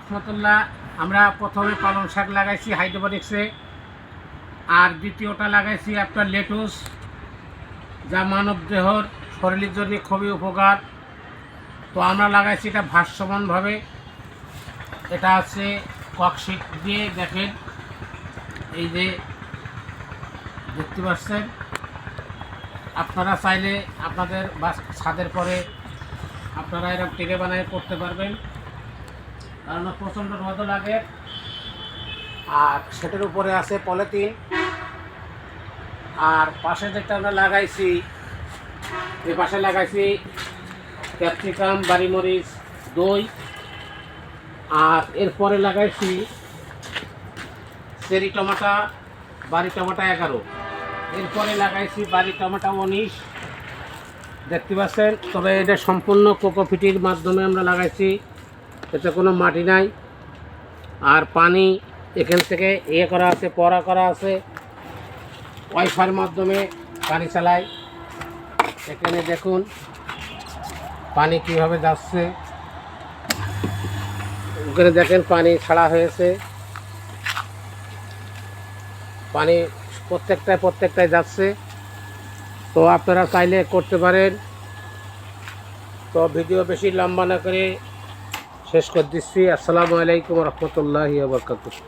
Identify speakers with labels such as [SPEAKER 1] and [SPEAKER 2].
[SPEAKER 1] রহমতুল্লাহ। আমরা প্রথমে পালং শাক লাগাইছি হাইড্রোপনিক্সে, আর দ্বিতীয়টা লাগাইছি আপনার লেটুস, যা মানব দেহর শরীরের জন্য খুবই উপকার। তো আমরা লাগাইছি এটা ভাসমানভাবে। এটা আছে ককশিট দিয়ে, দেখেন এই যে দেখতে পাচ্ছেন। আপনারা চাইলে আপনাদের ছাদের পরে আপনারা এরকম টেকে বানিয়ে করতে পারবেন, কারণ প্রচণ্ড রোদ লাগে। আর সেটার উপরে আছে পলিথিন। আর পাশে যেটা আমরা লাগাইছি, এই পাশে লাগাইছি ক্যাপসিকাম, বাড়িমরিচ, দই। আর এরপরে লাগাইছি চেরি টমাটা, বাড়ি টমাটা 11। এরপরে লাগাইছি বাড়ি টমাটা 19, দেখতে পাচ্ছেন। তবে এটা সম্পূর্ণ কোকোপিটের মাধ্যমে আমরা লাগাইছি, এতে কোনো মাটি নাই। আর পানি এখান থেকে করা আছে, পড়া করা আছে, ওয়াইফাইয়ের মাধ্যমে পানি চালাই। এখানে দেখুন পানি কিভাবে যাচ্ছে, ওখানে দেখেন পানি ছাড়া হয়েছে। পানি প্রত্যেকটায় যাচ্ছে। তো আপনারা চাইলে করতে পারেন। তো ভিডিও বেশি লম্বা না করে শেষ করে দিচ্ছি। আসসালামু আলাইকুম রহমতুল্লাহি ওয়া বারাকাতুহু।